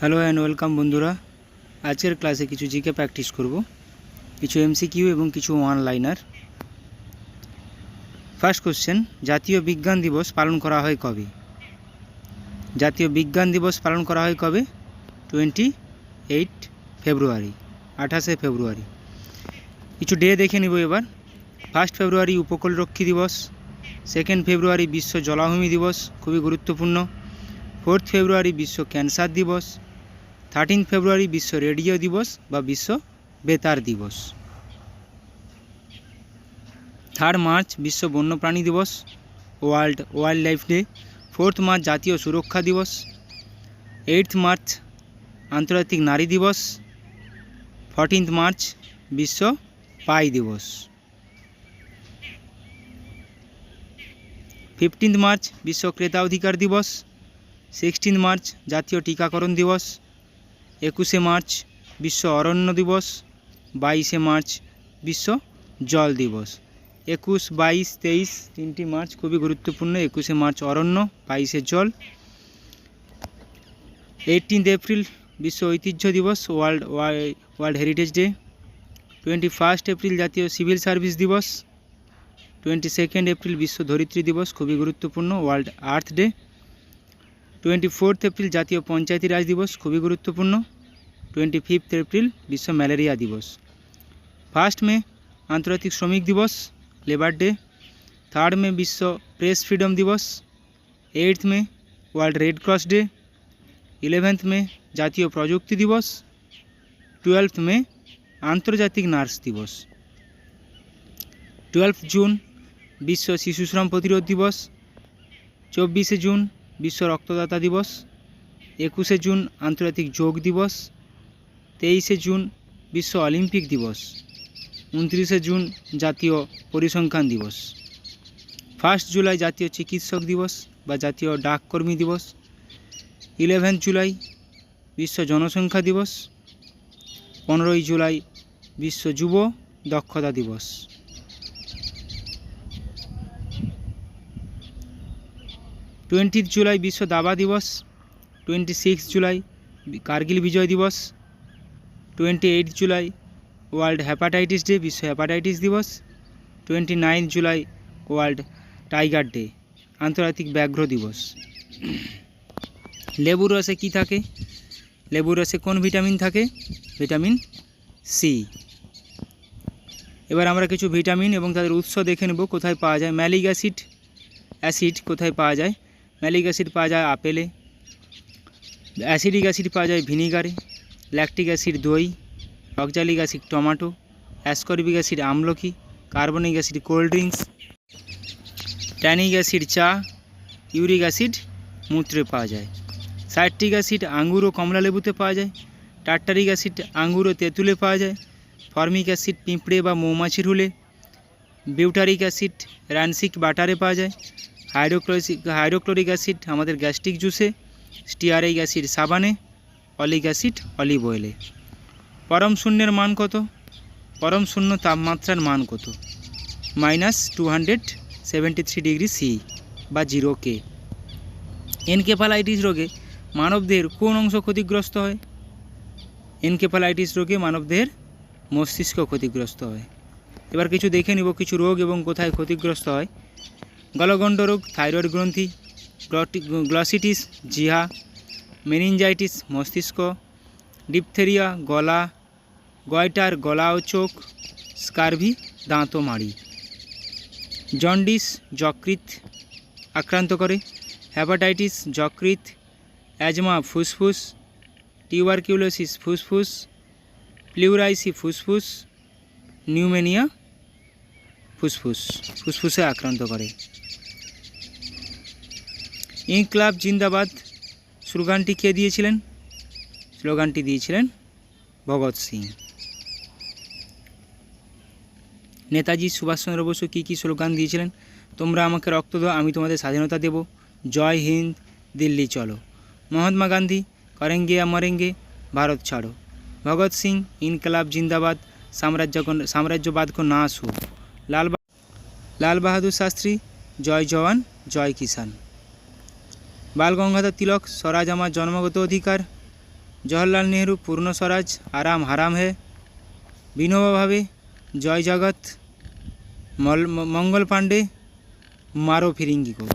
Hello and welcome बंधुरा आजकेर क्लासे किछु जीके प्रैक्टिस करब किछु एमसीकिউ एवं किछु वन लाइनार। फार्स्ट क्वेश्चन, जातीय विज्ञान दिवस पालन करा हय कबे? जातीय विज्ञान दिवस पालन करा हय कबे? 28 फेब्रुआरी 28 फेब्रुआरी। किछु डे देखे निब एबार। 1 फेब्रुआरी उपकूलरक्षी दिवस, 2 फेब्रुआरी विश्व जलाभूमि दिवस खूबी गुरुत्वपूर्ण, 4 फेब्रुआरी विश्व कैंसर दिवस, 13 फेब्रुआरी विश्व रेडियो दिवस बा विश्व बेतार दिवस, 3 मार्च विश्व वन्यप्राणी दिवस वर्ल्ड वाइल्ड लाइफ डे, 4 मार्च जातीय सुरक्षा दिवस, 8 मार्च आंतर्जातिक नारी दिवस, 14 मार्च विश्व पाई दिवस, 15 मार्च विश्व क्रेता अधिकार दिवस, 16 मार्च जातीय टीकाकरण दिवस, 21 मार्च विश्व अरण्य दिवस, 22 मार्च विश्व जल दिवस। 21, 22, 23 3टी मार्च खूबी गुरुत्वपूर्ण। 21 मार्च अरण्य, 22 जल। 18 एप्रिल विश्व ऐतिह्य दिवस वर्ल्ड हेरिटेज डे। 21 एप्रिल जातीय सिविल सार्विस दिवस। 22 एप्रिल विश्व धरित्री दिवस खूबी गुरुत्वपूर्ण वर्ल्ड आर्थ डे। 24 एप्रिल जातीय पंचायती राज दिवस खूबी गुरुत्वपूर्ण। 25 एप्रिल विश्व मलेरिया दिवस। 1 में आंतर्जातिक श्रमिक दिवस लेबर डे। 3 में विश्व प्रेस फ्रीडम दिवस। 8 में वर्ल्ड रेड क्रॉस डे। 11 में जातीय प्रजुक्ति दिवस। 12 में आंतर्जातिक नार्स दिवस। 12 जून विश्व शिशु श्रम प्रतिरोध दिवस। 24 जून विश्व रक्तदाता दिवस। 21 जून आंतर्जातिक योग दिवस। 23 जून विश्व अलिम्पिक दिवस। 29 जून जातीय परिसंख्यान दिवस। 1 जुलाई जातीय चिकित्सक दिवस बा जातीय डाककर्मी दिवस। 11 जुलाई विश्व जनसंख्या दिवस। 15 जुलाई विश्व युव दक्षता दिवस। 20 जुलाई विश्व दावा दिवस। 26 जुलाई कारगिल विजय दिवस। 28 जुलाई वर्ल्ड हेपाटाइटिस डे विश्व हेपाटाइटिस दिवस। 29 जुलाई वर्ल्ड टाइगर डे आंतर्जातिक व्याघ्र दिवस। लेबुर रसे कि थाके? लेबुर रसे कोन ভিটামিন থাকে? Vitamin C. এবার আমরা কিছু ভিটামিন এবং তাদের উৎস দেখে নেব কোথায় পাওয়া যায়। ম্যালিক অ্যাসিড কোথায় পাওয়া যায়? ম্যালিক অ্যাসিড পাওয়া যায় আপেলে। অ্যাসিডিক অ্যাসিড পাওয়া যায় ভিনিগারে। ল্যাকটিক অ্যাসিড দই। Oxalic acid tomato. Ascorbic acid আমলকি। Carbonic acid cold drinks. Tannic acid চা। ইউরিক অ্যাসিড মূত্রে পাওয়া যায়। সাইট্রিক অ্যাসিড আঙ্গুর ও কমলা লেবুতে পাওয়া যায়। টার্টারিক অ্যাসিড আঙ্গুর ও তেঁতুলে পাওয়া যায়। ফর্মিক অ্যাসিড পিঁপড়ে বা মৌমাছির হুলে। বিউটারিক অ্যাসিড রানসিক বাটারে পাওয়া যায়। হাইড্রোক্লোরিক অ্যাসিড আমাদের গ্যাস্ট্রিক জুসে। স্টিয়ারিক অ্যাসিড সাবানে। Oleic acid olive অয়েলে। পরম শূন্যের মান কত? পরম শূন্য তাপমাত্রার মান কত? -273 ডিগ্রি সি বা 0 কে। এনকেফালাইটিস রোগে মানবদেহের কোন অংশ ক্ষতিগ্রস্ত হয়? এনকেফালাইটিস রোগে মানবদেহের মস্তিষ্ক ক্ষতিগ্রস্ত হয়। এবার কিছু দেখে নিব কিছু রোগ এবং কোথায় ক্ষতিগ্রস্ত হয়। গলগণ্ড রোগ থাইরয়েড গ্রন্থি। গ্লসিটিস জিহা। মেনিনজাইটিস মস্তিষ্ক। ডিপথেরিয়া গলা। গয়টার গলা ও চোখ। স্কারভি দাঁত ও মাড়ি। জন্ডিস যকৃৎ আক্রান্ত করে। হেপাটাইটিস যকৃৎ। অ্যাজমা ফুসফুস। টিউবারকিউলোসিস ফুসফুস। প্লিউরাইসি ফুসফুস। নিউমোনিয়া ফুসফুসে আক্রান্ত করে। ইনকলাব জিন্দাবাদ স্লোগানটি কে দিয়েছিলেন? স্লোগানটি দিয়েছিলেন ভগৎ সিং। নেতাজি সুভাষচন্দ্র বসু কী স্লোগান দিয়েছিলেন? তোমরা আমাকে রক্ত দাও, আমি তোমাদের স্বাধীনতা দেব। জয় হিন্দ, দিল্লি চলো। মহাত্মা গান্ধী করেঙ্গে या মরেঙ্গে, ভারত ছাড়ো। ভগৎ সিং ইনকলাব জিন্দাবাদ, साम्राज्यवाद को नाश हो। लाल बहादुर शास्त्री जय जवान जय किसान। बाल गंगाधर तिलक स्वराज आमार जन्मगत अधिकार। जवाहरलाल नेहरू पूर्ण स्वराज आराम हराम है। विनोबा भावे जय जगत। मंगल पांडे मारो फिरिंगी को।